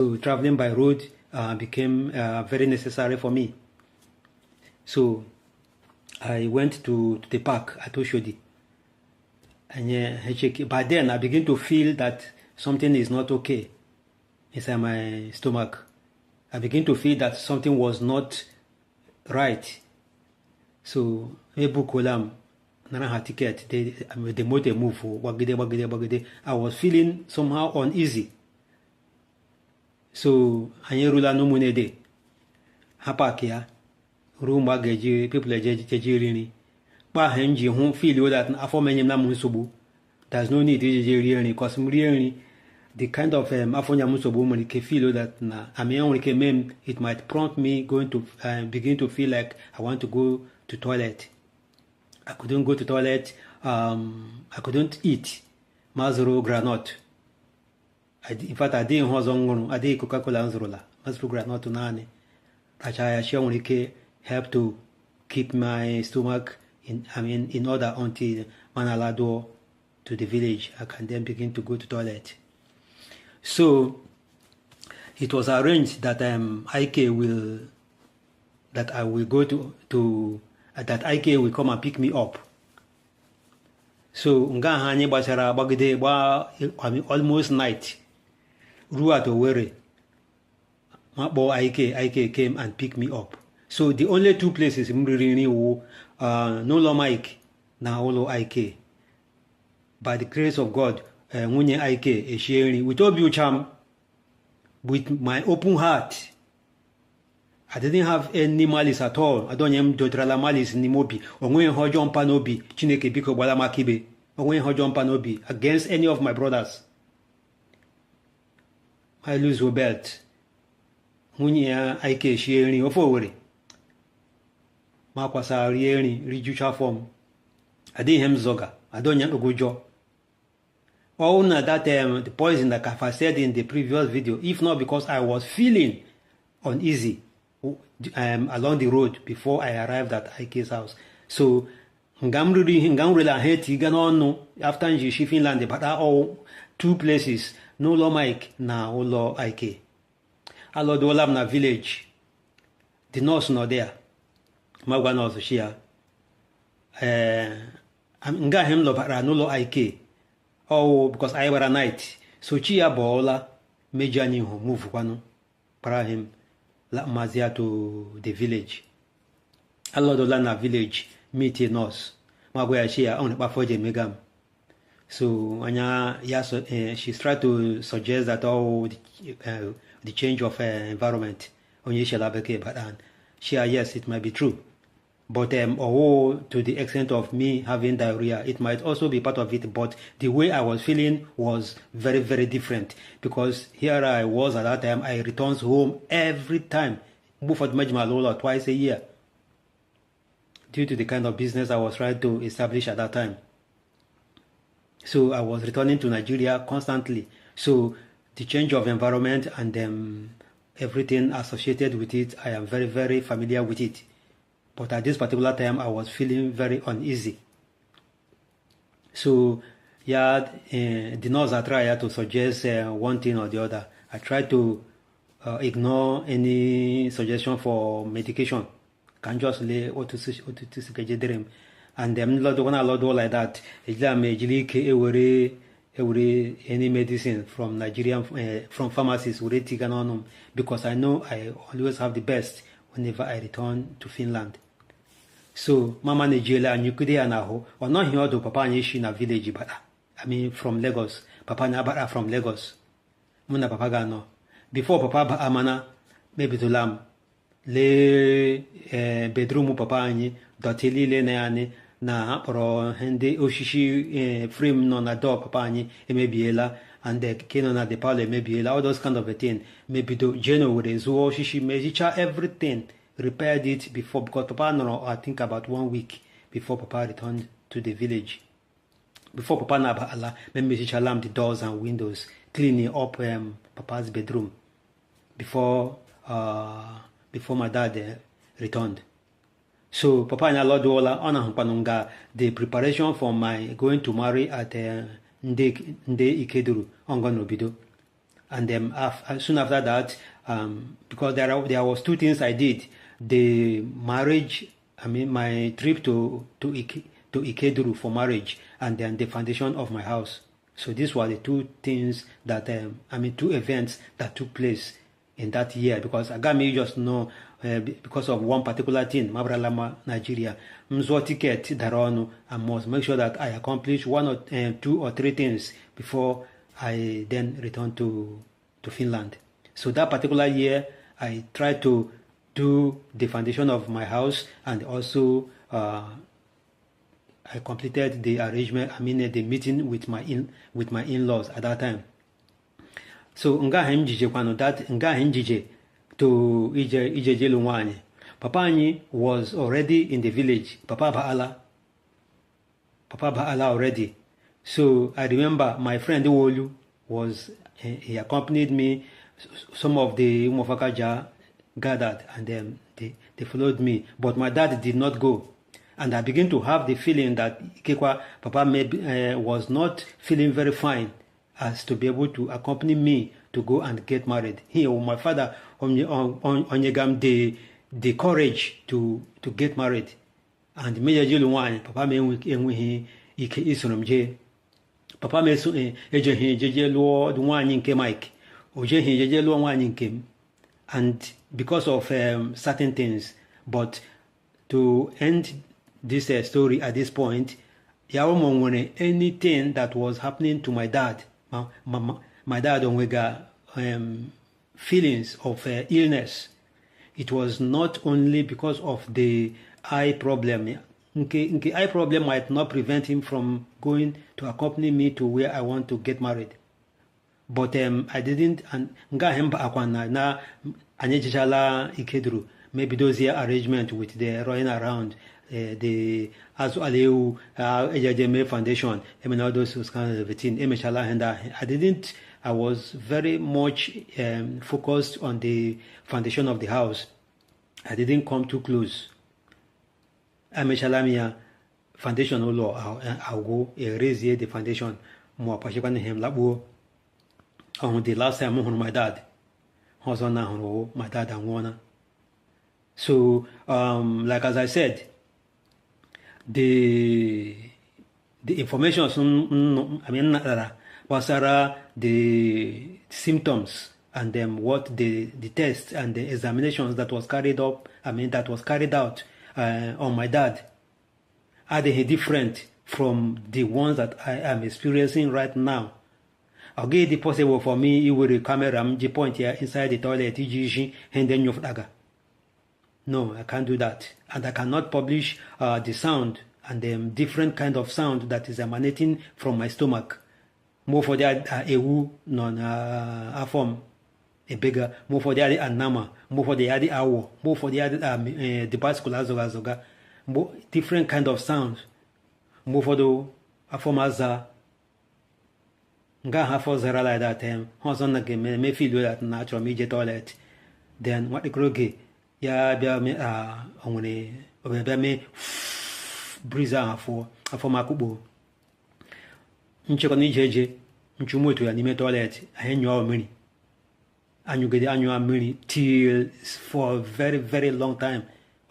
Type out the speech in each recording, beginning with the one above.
So traveling by road became very necessary for me. So I went to the park at Oshodi. And by then I begin to feel that something is not okay inside my stomach. I begin to feel that something was not right. So Ebukolam Nana had ticket, the motor move wagide. I was feeling somehow uneasy. So Anyerula no munede. Hapakia room wagaji people rini. Ba henji home feel that after many namusubu. There's no need to really because the kind of afonya musobu when it feel that it might prompt me going to begin to feel like I want to go to toilet. I couldn't go to toilet. I couldn't eat mazuru granite. In fact, I didn't have I did Coca-Cola anzurula mazuru granite nani. Achaya help to keep my stomach in order until manalado to the village. I can then begin to go to toilet. So it was arranged that IK will that IK will come and pick me up. So almost night. Rua to worry. My boy IK came and picked me up. So the only two places no law Mike na olo IK. By the grace of God, Munye IK is sharing with all you charm, with my open heart. I didn't have any malice at all. I don't have dotrala malice ni mobi. Onwe hojon panobi, chineke biko wala makibe. Onwe hojon panobi against any of my brothers. I lose your belt. Munye IK sharing ofo worry. Makwasa rieni rijucha form. I didn't hem zoga. I don't have a good job. Or that the poison like I said in the previous video, if not because I was feeling uneasy along the road before I arrived at IK's house. So after Finland, but all two places, no law Mike na law IK. Allo do lab na village. The nurse not there. Magwa nurse here. I'm got him lo para no law IK. Oh, because I were a night. So chia bola major ni move kwano para him la mazia to the village. Allo do na village meet us. Magwa chia on ba foje megam. So anya yes she's tried to suggest that the change of environment onye shela beke but yes it might be true. But to the extent of me having diarrhea, it might also be part of it. But the way I was feeling was very, very different. Because here I was at that time, I returned home every time. Twice a year. Due to the kind of business I was trying to establish at that time. So I was returning to Nigeria constantly. So the change of environment and everything associated with it, I am very, very familiar with it. But at this particular time, I was feeling very uneasy. So, yeah, the nurse I tried to suggest one thing or the other. I tried to ignore any suggestion for medication. Can just lay and then when I lot like that, any medicine from Nigerian from pharmacies because I know I always have the best whenever I return to Finland. So mama Nigeria and Yukudi anaho or not here to papa nishi na village but I mean from Lagos. Papa na from Lagos. Muna papa gano. Before papa amana maybe to lam le bedroom papa anyi dotili le ne na pro hende oshishi frame no na door papa anyi emebiela and the kino na de pale emebiela all those kind of a thing maybe do January so oshishi mejicha everything repaired it before because papa no I think about 1 week before papa returned to the village. Before papa na ala mejicha lamp the doors and windows cleaning up papa's bedroom before my dad returned. So papa and Lord Ola ona panunga the preparation for my going to marry at Nde Ikeduru Ongonobido. And then soon after that, because there was two things I did: the marriage, my trip to Ikeduru for marriage, and then the foundation of my house. So these were the two things that two events that took place in that year. Because Agami just know because of one particular thing, Mabralama, Nigeria, mzo ticket daronu, I must make sure that I accomplish one or two or three things before I then return to Finland. So that particular year, I tried to do the foundation of my house, and also I completed the arrangement, the meeting with my in-laws at that time. So nga njije kwano that nga njije to ije jelu nwanye. Papa anyi was already in the village. Papa Ba'ala already. So I remember my friend Wolu he accompanied me. Some of the Umofakaja gathered, and then they followed me. But my dad did not go. And I began to have the feeling that Ikekwa Papa was not feeling very fine as to be able to accompany me to go and get married. My father onyegam the courage to get married. And Major Juluwan, Papa me ike isonumje. Papa me eje jeje lo duwan nke Mike. Oje jeje lo wan nke. And because of certain things, but to end this story at this point, anything that was happening to my dad, my dad onwega feelings of illness. It was not only because of the eye problem. The eye problem might not prevent him from going to accompany me to where I want to get married. But I didn't, and nga hemba akwana na anyejala Ikeduru. Maybe those here arrangement with the running around the Azu Aleu Ejajeme Foundation, all those kinds of things. I was very much focused on the foundation of the house. I didn't come too close. Emeshalamia foundation olo I'll go raise the foundation. More passion him labo. On the last time on my dad. My dad and Warner. So, like as I said, the information was the symptoms, and then what the tests and the examinations that was carried out on my dad, are they different from the ones that I am experiencing right now? I'll get it possible for me. You will camera the point here inside the toilet, and then you daga. No, I can't do that. And I cannot publish the sound and the different kind of sound that is emanating from my stomach. More for that, ewu non a form, a bigger, more for the other anama, more for the other hour, more for the other the bascular zoga, more different kind of sounds. More for the a form as a nga half zera like that hoson na game me feel that natural media toilet. Then what the kroge ya bia me onwene obia me breeze afọ makubo ncheko ni jeje nchumoto ya nime toilet ahenyo omiri anyugede anyo amiri till for a very very long time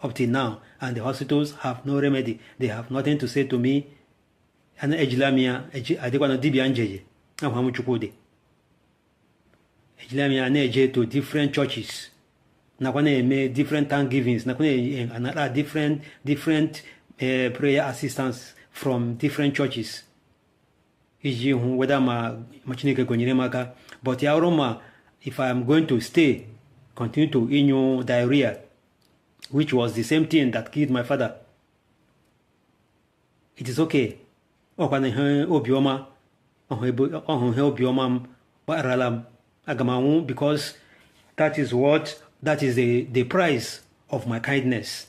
up till now, and the hospitals have no remedy. They have nothing to say to me. And ejilamia adekwana dibia njeje ahwamu chukwude ejilamia na-eje to different churches, nakwana eme different thanksgivings, nakwana another different prayer assistance from different churches iji hu whether ma Chineke gonyere maka. But ya Roma, if I am going to continue to inyo diarrhea, which was the same thing that killed my father, it is okay. Obioma obioma baralam agamawu, because that is the price of my kindness.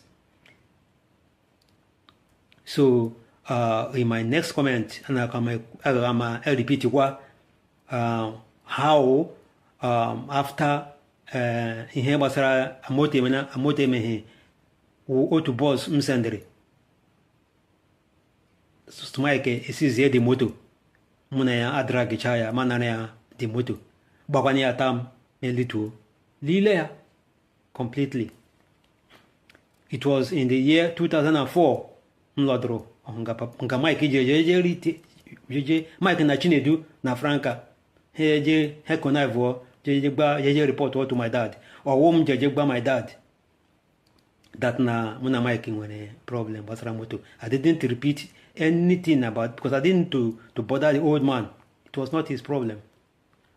So in my next comment, and I'll repeat how after ihe basara amote mehe otu boss msendere sumaike isizie di moto muna ya adragi chaya manana ya di moto Bakwani atam elito. Lilea completely. It was in the year 2004. Mlodro. Nga Mike jeje Mike na Chinedu na Franca. He konaivo jeje report to my dad. Or wom jeje gba my dad. That na muna Mike when a problem was Ramoto. I didn't repeat anything about because I didn't to bother the old man. It was not his problem.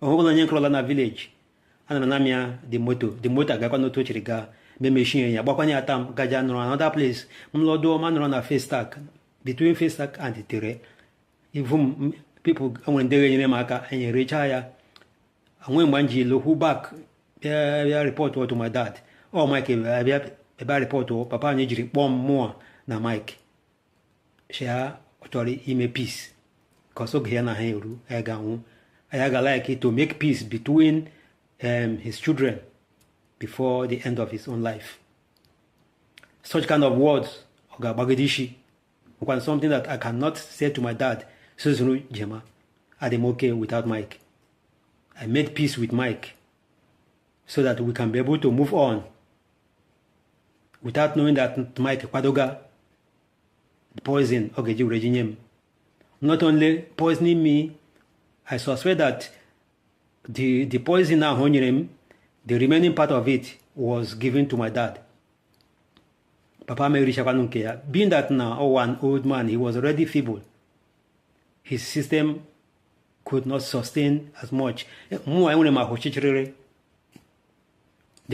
Na village. Ananamia the motor ga no touch riga me machine ya bakwani atam gaja no another place. Mlodo man run a face stack between face stack and the tere. Even people when they in maka and reach higher. And when manji lo who back report to my dad. Oh Mike a report to papa nijiri bomb more na Mike. Share authority ime peace. Cause okay na heru I like it to make peace between his children before the end of his own life. Such kind of words, Bagadishi, was something that I cannot say to my dad, Suzuru Jema, I'm okay without Mike. I made peace with Mike so that we can be able to move on without knowing that Mike Padoga, the poison, Ogeji Regime, not only poisoning me, I suspect that the poison now on him, the remaining part of it was given to my dad. Papa Mary Shakanunkeya. Being that now an old man, he was already feeble. His system could not sustain as much. The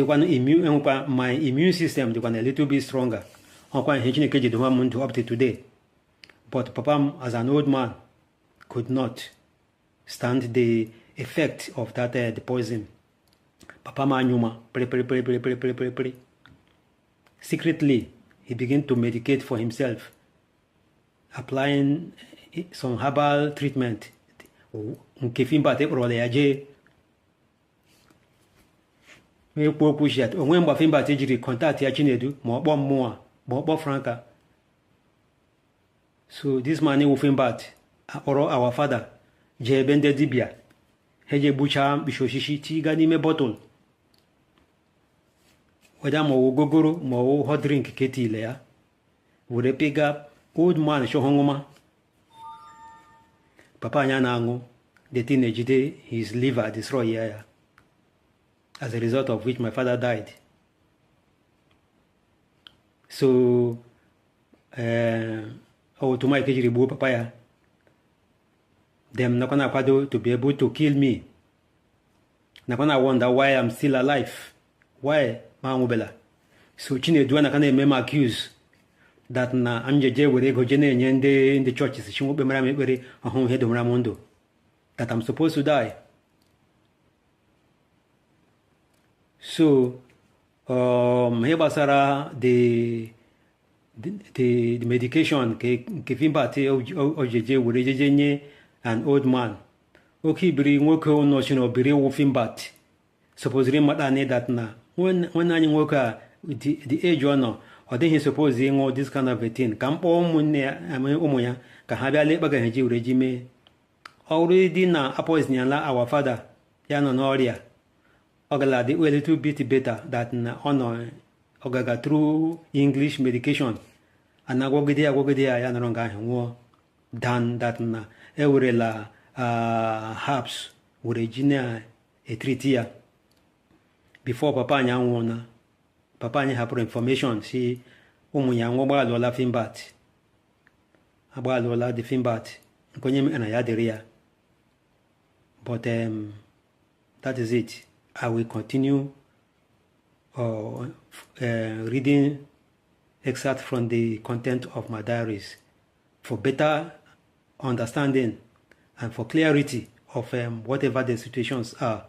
one my immune system, the one a little bit stronger. Up to today. But Papa, as an old man, could not stand the effect of that the poison. Papa Manyuma, pre. Secretly, he began to medicate for himself, applying some herbal treatment. Nkefimba te role aje. Me po pushat. Onwen ba fimba te jiri contact ya Chinedu, mo bo moa, bo Franca. So this man who fimba our father, je bende dibia. Heje bucha bishoshi ti gani me bottle. Whether mo gogoro mo hot drink keti le ya. Wure pega old man shohongoma. Papa nyanango the teenage day his liver destroyed here. As a result of which my father died. So to my kejiribu papaya. Them not gonna pado to be able to kill me. Not gonna wonder why I'm still alive. Why, Maumubela? So Chinedu na kana mema accuse that na amjeje were go jene nyende in the churches. She won't be married very home head of Ramondo. That I'm supposed to die. So Hebasara the medication ke fimbate ojeje were jeje an old man. Okay, bring work on notion of bere wolfing bat. Supposedly madane that na when any worker with the age or no, or then he supposing all this kind of a thing. Come on umuya can have a labor regime. Already na appoint our father, Yano Noria. Ogala they were a little bit better that na honor Ogaga through English medication. And I go there Yanronga than that na Eurela herbs origina a treatia before Papa Nyangona. Papa have information, see Umuyangoba Lola Fimbat. About Lola the Fimbat, Konyem and Ayaderia. But that is it. I will continue reading excerpts from the content of my diaries for better understanding and for clarity of whatever the situations are.